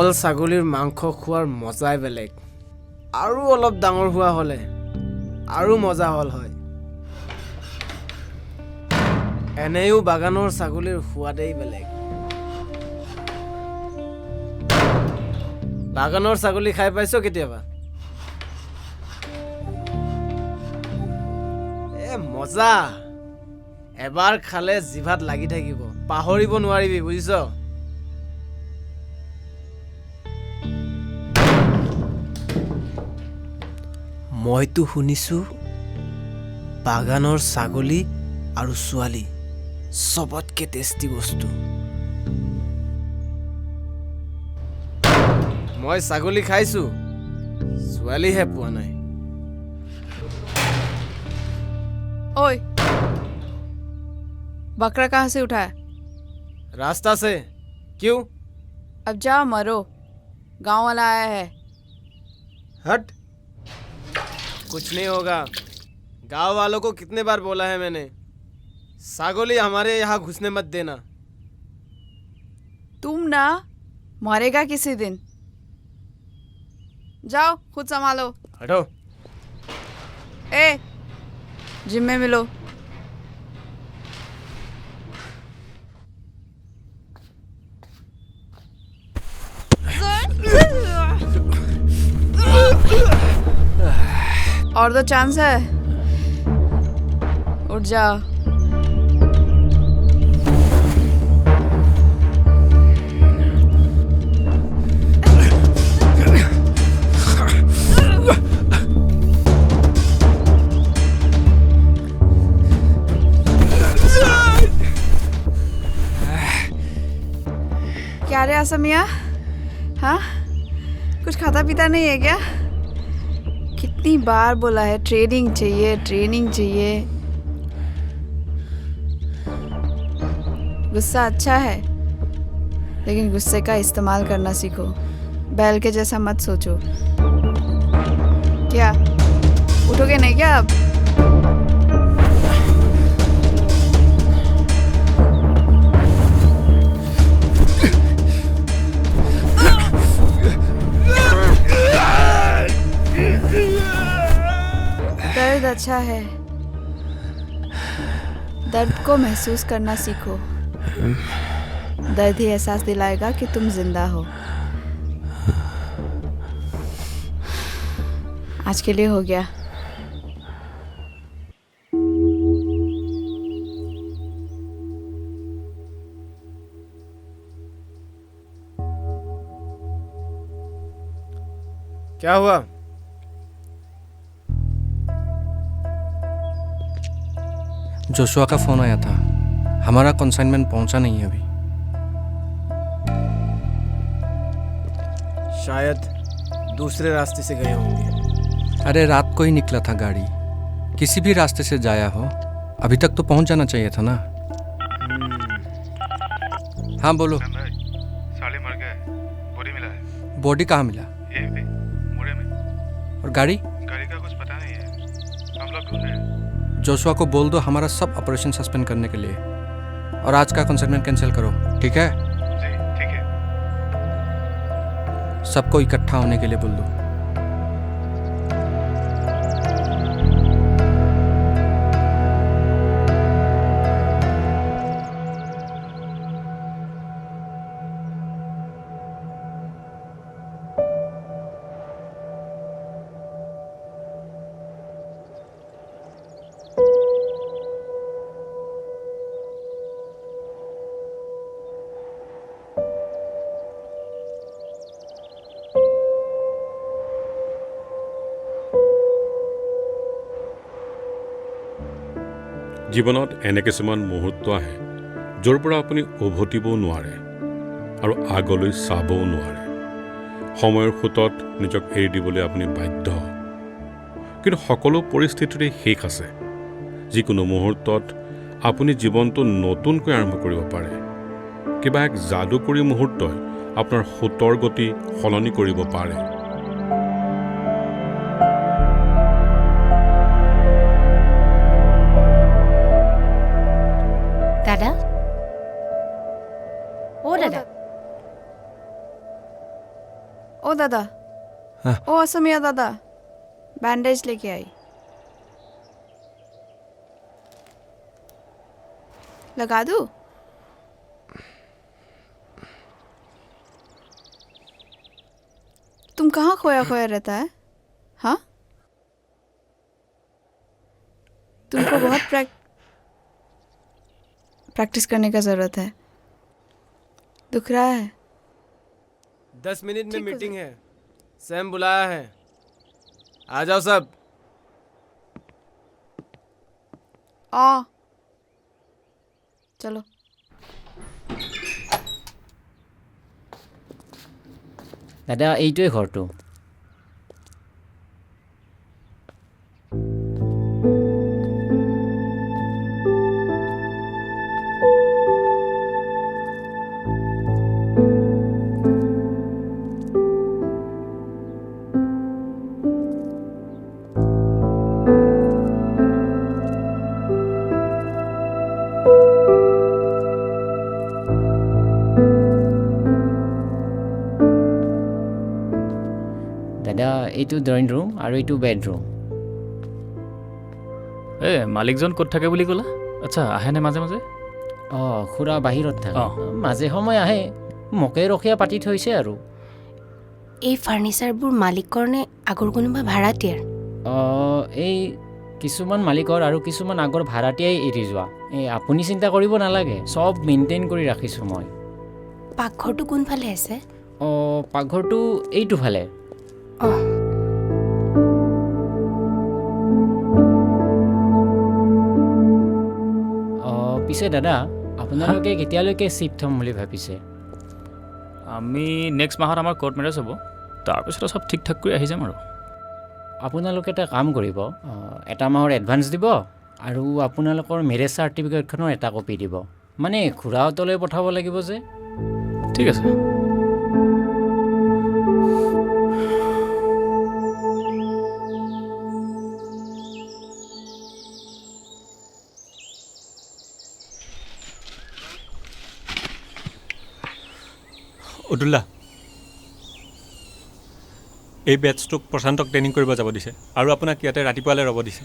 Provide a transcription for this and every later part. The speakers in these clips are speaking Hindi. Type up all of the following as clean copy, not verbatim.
কোমল ছাগলীৰ মাংস খোৱাৰ মজাই বেলেগ আৰু অলপ ডাঙৰ হোৱা হলে আৰু মজা হল হয় এনেও বাগানৰ ছাগলীৰ সোৱাদেই বেলেগ বাগানৰ ছাগলী খাই পাইছো কেতিয়াবা মজা এবাৰ খালে জিভাত লাগি থাকিব পাহৰিব নোৱাৰিবি বুজিছ মইতো শুনিছো বাগানৰ ছাগলী আৰু ছোৱালী সবতকে টেষ্টি বস্তু মই ছাগলী খাইছো ছোৱালীহে পোৱা নাই ओए बकरा कहाँ से उठा है रास्ता से क्यों अब जाओ मरो गांव वाला आया है हट कुछ नहीं होगा गांव वालों को कितने बार बोला है मैंने सागोली हमारे यहाँ घुसने मत देना तुम ना मरेगा किसी दिन जाओ खुद संभालो हटो ए जिम में मिलो और तो चांस है उठ जाओ क्या रे असमिया हाँ कुछ खाता पीता नहीं है क्या कितनी बार बोला है ट्रेनिंग चाहिए गुस्सा अच्छा है लेकिन गुस्से का इस्तेमाल करना सीखो बैल के जैसा मत सोचो क्या उठोगे नहीं क्या अब दर्द अच्छा है दर्द को महसूस करना सीखो दर्द ही एहसास दिलाएगा कि तुम जिंदा हो आज के लिए हो गया क्या हुआ जोशुआ का फोन आया था हमारा कंसाइनमेंट पहुंचा नहीं है अभी शायद दूसरे रास्ते से गए होंगे अरे रात को ही निकला था गाड़ी किसी भी रास्ते से जाया हो अभी तक तो पहुंच जाना चाहिए था ना हाँ बोलो साले मर गए बॉडी मिला है बॉडी कहाँ मिला यहीं पे मुड़े में और गाड़ी का कुछ पता नहीं है हम लोग ढूंढ रहे हैं जोशुआ को बोल दो हमारा सब ऑपरेशन सस्पेंड करने के लिए और आज का कंसाइनमेंट कैंसिल करो ठीक है जी ठीक है सबको इकट्ठा होने के लिए बोल दो জীৱনত এনে কিছুমান মুহূৰ্ত আহে য'ৰ পৰা আপুনি উভতিবও নোৱাৰে আৰু আগলৈ চাবও নোৱাৰে সময়ৰ সোঁতত নিজক এৰি দিবলৈ আপুনি বাধ্য কিন্তু সকলো পৰিস্থিতিৰে শেষ আছে যিকোনো মুহূৰ্তত আপুনি জীৱনটো নতুনকৈ আৰম্ভ কৰিব পাৰে কিবা এক যাদুকৰী মুহূৰ্তই আপোনাৰ সোঁতৰ গতি সলনি কৰিব পাৰে দাদা ও দাদা ओ दादा, हाँ। ओ असमिया दादा, बैंडेज लेके आई, लगा दूं? तुम कहाँ खोया खोया रहता है? हाँ, तुमको बहुत प्रैक्टिस करने का जरूरत है। दुख रहा है? 10 मिनट में ठीक हो मीटिंग है, सैम बुलाया है, आ जाओ सब। आ चलो। দাদা এইটোৱে ঘৰটো। দাদা এইটো ড্ৰয়িং ৰুম আৰু এইটো বেডৰুম। এই মালিকজন ক'ত থাকে বুলি ক'লা? আচ্ছা, আহেনে মাজে মাজে? অঁ, খুৰা বাহিৰত থাকে, অঁ। মাজে সময় আহে, মোকে ৰখীয়া পাতি থৈছে আৰু। এই ফাৰ্নিচাৰবোৰ মালিকৰ নে আগৰ কোনোবা ভাড়াতীয়াৰ? এই কিছুমান মালিকৰ আৰু কিছুমান আগৰ ভাড়াতীয়াই এৰি যোৱা। এই আপুনি চিন্তা কৰিব নালাগে, চব মেইনটেইন কৰি ৰাখিছোঁ মই। পাকঘৰটো কোনফালে আছে? পাকঘৰটো এইটো ফালে। অঁ, পিছে দাদা, আপোনালোকে কেতিয়ালৈকে শ্বিফ্ট হ'ম বুলি ভাবিছে? আমি নেক্সট মাহত আমাৰ কৰ্ট মেৰেজ হ'ব, তাৰপিছত চব ঠিক ঠাক কৰি আহি যাম আৰু। আপোনালোকে এটা কাম কৰিব, এটা মাহৰ এডভান্স দিব আৰু আপোনালোকৰ মেৰেজ চাৰ্টিফিকেটখনৰ এটা কপি দিব। মানে খুৰাহঁতলৈ পঠাব লাগিব যে। ঠিক আছে। অতুল্লা, এই বেটছটোক প্ৰশান্তক ট্ৰেইনিং কৰিব যাব দিছে আৰু আপোনাক ইয়াতে ৰাতিপুৱালৈ ৰ'ব দিছে।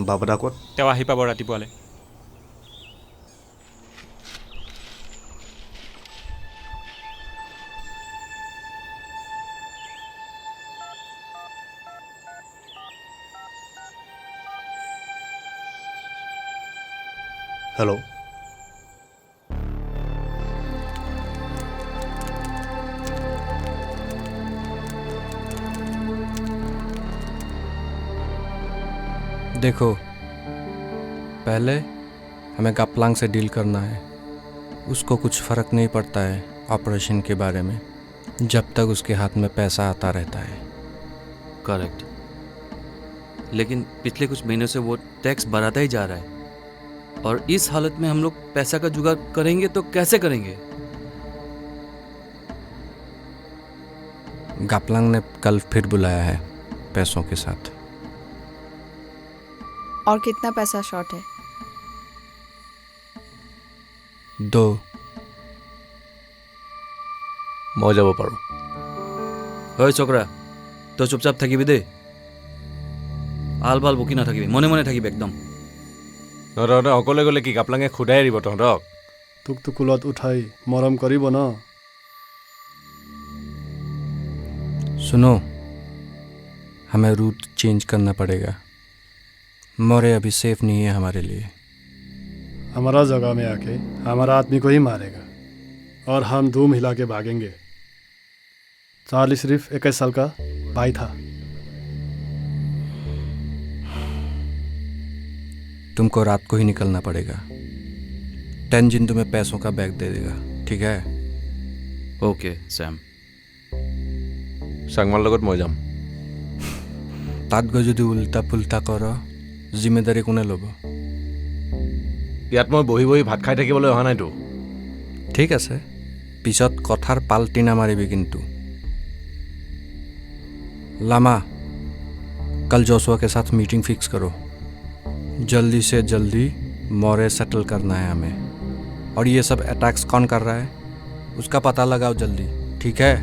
বাবদা ক'ত? তেওঁ আহি পাব ৰাতিপুৱালৈ। হেল্ল', देखो, पहले हमें गापलांग से डील करना है। उसको कुछ फ़र्क नहीं पड़ता है ऑपरेशन के बारे में, जब तक उसके हाथ में पैसा आता रहता है। करेक्ट, लेकिन पिछले कुछ महीनों से वो टैक्स बढ़ाता ही जा रहा है, और इस हालत में हम लोग पैसा का जुगाड़ करेंगे तो कैसे करेंगे? गापलांग ने कल फिर बुलाया है पैसों के साथ। और कितना पैसा शॉर्ट है? 2। মই যাব পাৰোঁ। হয় চকৰা, তই চুপচাপ থাকিবি দেই, আল বাল বকি নাথাকিবি, মনে মনে থাকিবি একদম। তহঁতে অকলে গ'লে কি গাপলাঙে খুদাই এৰিব তহঁতক? তোকতো কুলত উঠাই মৰম কৰিব ন। सुनो, हमें रूट चेंज करना पड़ेगा। मोरे अभी सेफ नहीं है हमारे लिए। हमारा जगह में आके हमारा आदमी को ही मारेगा और हम धूम हिला के भागेंगे। चार्ली सिर्फ 21 साल का भाई था। तुमको रात को ही निकलना पड़ेगा। टेंजिन तुम्हें पैसों का बैग दे देगा, ठीक है? Okay Sam. চাংমাৰ লগত মই যাম। তাত গৈ যদি উল্টা পুল্টা কৰ, জিম্মেদাৰী কোনে ল'ব? ইয়াত মই বহি বহি ভাত খাই থাকিবলৈ অহা নাইতো। ঠিক আছে, পিছত কথাৰ পাল্টি নামাৰিবি কিন্তু। लामा, कल जोशुआ के साथ मीटिंग फिक्स करो। जल्दी से जल्दी मोरे सेटल करना है हमें। और ये सब अटैक्स कौन कर रहा है उसका पता लगाओ जल्दी, ठीक है?